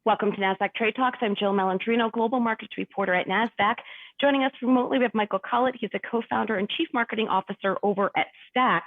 Welcome to Nasdaq Trade Talks. I'm Jill Malandrino, Global Markets Reporter at Nasdaq. Joining us remotely, we have Michael Collett. He's a co-founder and chief marketing officer over at Stack.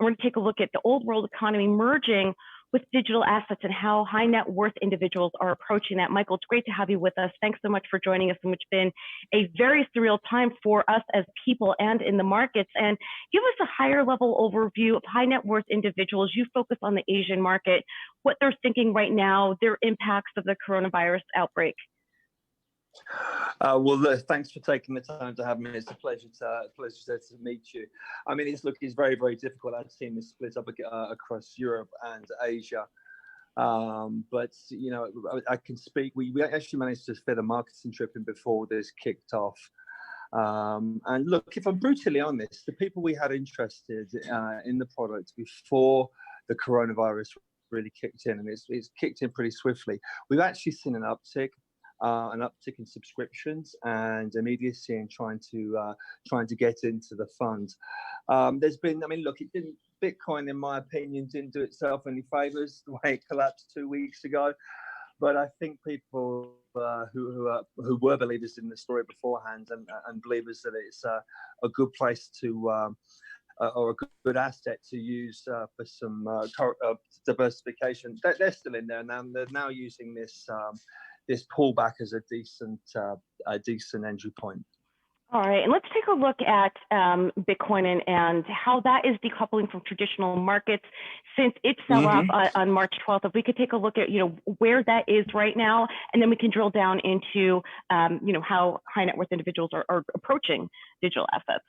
And we're going to take a look at the old world economy merging with digital assets and how high net worth individuals are approaching that. Michael, it's great to have you with us. Thanks so much for joining us, and it's been a very surreal time for us as people and in the markets. And give us a higher level overview of high net worth individuals. You focus on the Asian market, what they're thinking right now, their impacts of the coronavirus outbreak. Well, thanks for taking the time to have me. It's a pleasure to meet you. I mean, it's very, very difficult. I've seen this split up across Europe and Asia. But, you know, I can speak. We actually managed to fit a marketing trip in before this kicked off. And look, if I'm brutally honest, the people we had interested in the product before the coronavirus really kicked in, and it's kicked in pretty swiftly, we've actually seen an uptick in subscriptions and immediacy in trying to get into the fund. There's been, I mean, look, Bitcoin, in my opinion, didn't do itself any favors the way it collapsed 2 weeks ago. But I think people who were believers in the story beforehand and believers that it's a good place to or a good asset to use for some diversification, they're still in there now. They're now using this pullback as a decent entry point. All right, and let's take a look at Bitcoin and how that is decoupling from traditional markets since it fell off on March 12th. If we could take a look at where that is right now, and then we can drill down into how high net worth individuals are approaching digital assets.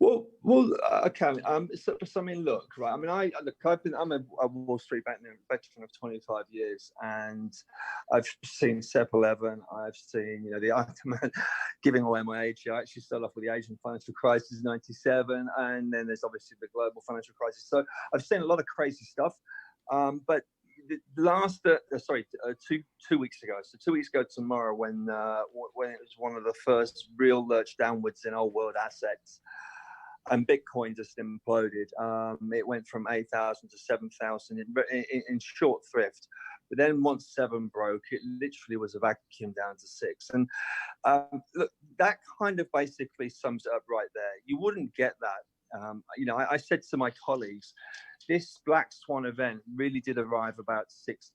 Well, okay. So I mean, look, right. I mean, I'm a Wall Street veteran of 25 years, and I've seen SEP 11. I've seen, the aftermath, giving away my age. I actually started off with the Asian financial crisis in '97, and then there's obviously the global financial crisis. So I've seen a lot of crazy stuff. But the last, 2 weeks ago, so 2 weeks ago tomorrow, when it was one of the first real lurch downwards in old world assets, and Bitcoin just imploded. It went from 8,000 to 7,000 in short thrift. But then once 7 broke, it literally was a vacuum down to 6. And look, that kind of basically sums it up right there. You wouldn't get that. I said to my colleagues, this black swan event really did arrive about six,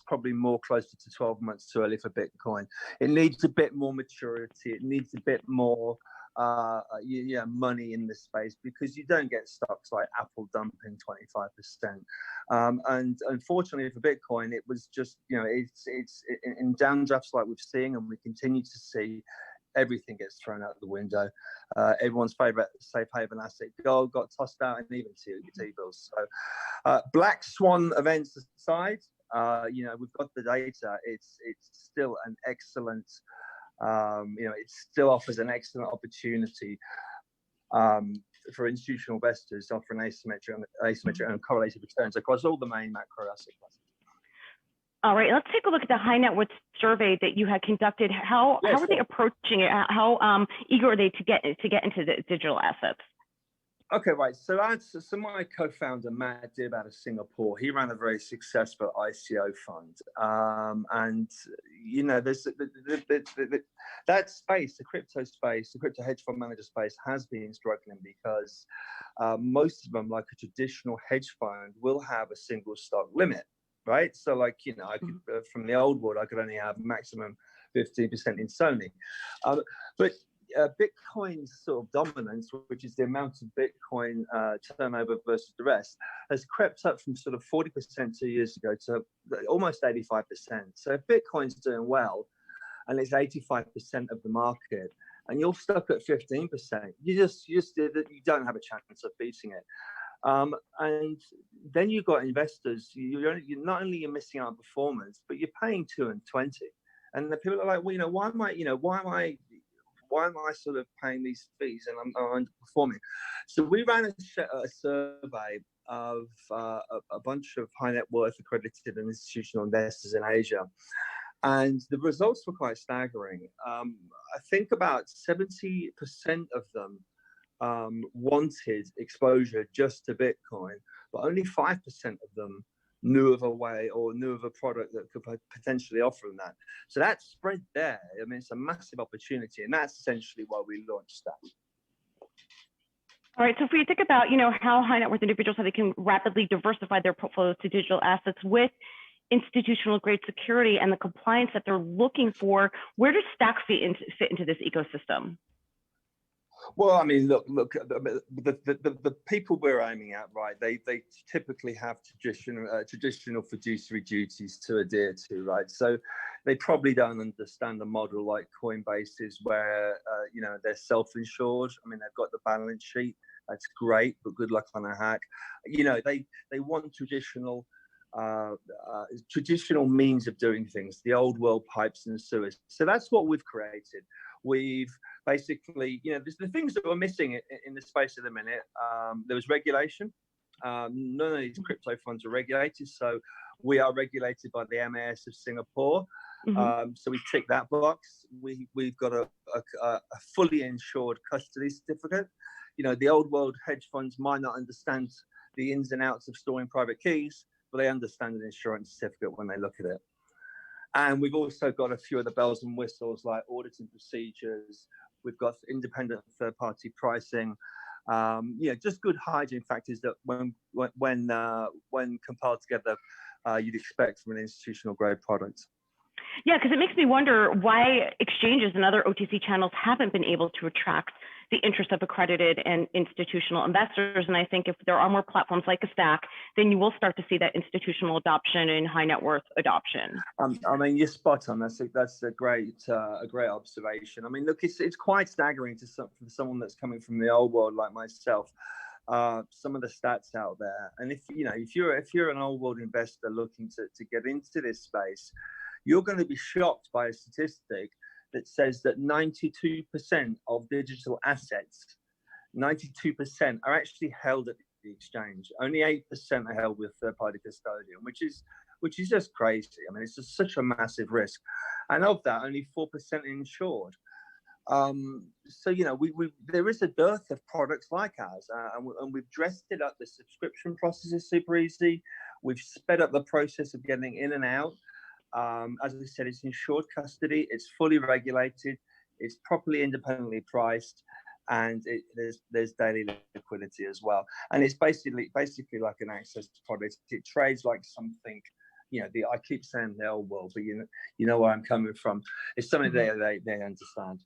probably more closer to 12 months too early for Bitcoin. It needs a bit more maturity. It needs a bit more money in this space, because you don't get stocks like Apple dumping 25%. And unfortunately for Bitcoin, it was just, it's in downdrafts like we've seen, and we continue to see, everything gets thrown out the window. Everyone's favorite safe haven asset, gold, got tossed out, and even T-bills. So black swan events aside, we've got the data. It's still an excellent, it still offers an excellent opportunity for institutional investors, offering asymmetric and correlated returns across all the main macro asset classes. All right, let's take a look at the high net worth survey that you had conducted. How are they approaching it? How eager are they to get into the digital assets? Okay, right. So my co-founder, Matt Dibb, out of Singapore, he ran a very successful ICO fund. And, there's that space, the crypto space, the crypto hedge fund manager space has been struggling because most of them, like a traditional hedge fund, will have a single stock limit. Right, so I could, from the old world, I could only have maximum 15% in Sony, but Bitcoin's sort of dominance, which is the amount of Bitcoin turnover versus the rest, has crept up from sort of 40% 2 years ago to almost 85%. So if Bitcoin's doing well, and it's 85% of the market, and you're stuck at 15%, you don't have a chance of beating it. And then you've got investors. You're not only you're missing out on performance, but you're paying 2 and 20. And the people are like, well, why am I sort of paying these fees and I'm underperforming? So we ran a survey of a bunch of high net worth accredited and institutional investors in Asia, and the results were quite staggering. I think about 70% of them wanted exposure just to Bitcoin, but only 5% of them knew of a way or knew of a product that could potentially offer them that. So that spread there, I mean, it's a massive opportunity, and that's essentially why we launched that. All right, so if we think about, how high net worth individuals, how they can rapidly diversify their portfolios to digital assets with institutional grade security and the compliance that they're looking for, where does Stack fit into this ecosystem? Well, I mean, look, the people we're aiming at, right? They typically have traditional fiduciary duties to adhere to, right? So they probably don't understand a model like Coinbase's, where they're self-insured. I mean, they've got the balance sheet. That's great, but good luck on a hack. They want traditional means of doing things, the old world pipes and sewers. So that's what we've created. We've basically, there's the things that were missing in the space of the minute. There was regulation. None of these crypto funds are regulated. So we are regulated by the MAS of Singapore. Mm-hmm. So we tick that box. We've got a fully insured custody certificate. The old world hedge funds might not understand the ins and outs of storing private keys, but they understand an insurance certificate when they look at it. And we've also got a few of the bells and whistles like auditing procedures. We've got independent third-party pricing. Just good hygiene factors that when compiled together, you'd expect from an institutional grade product. Yeah, because it makes me wonder why exchanges and other OTC channels haven't been able to attract the interest of accredited and institutional investors. And I think if there are more platforms like a Stack, then you will start to see that institutional adoption and high net worth adoption. I mean, you're spot on. That's a great observation. I mean, look, it's quite staggering for someone that's coming from the old world like myself. Some of the stats out there, and if you're an old world investor looking to get into this space, you're going to be shocked by a statistic that says that 92% of digital assets, 92% are actually held at the exchange. Only 8% are held with third-party custodian, which is just crazy. I mean, it's just such a massive risk. And of that, only 4% are insured. So, there is a dearth of products like ours, and we've dressed it up. The subscription process is super easy. We've sped up the process of getting in and out. As I said, it's insured custody, it's fully regulated, it's properly independently priced, and there's daily liquidity as well. And it's basically like an access product. It trades like something, I keep saying the old world, but you know where I'm coming from. It's something they understand.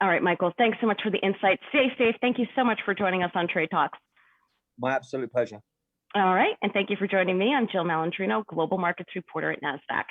All right, Michael, thanks so much for the insight. Stay safe. Thank you so much for joining us on Trade Talks. My absolute pleasure. All right, and thank you for joining me. I'm Jill Malandrino, Global Markets Reporter at Nasdaq.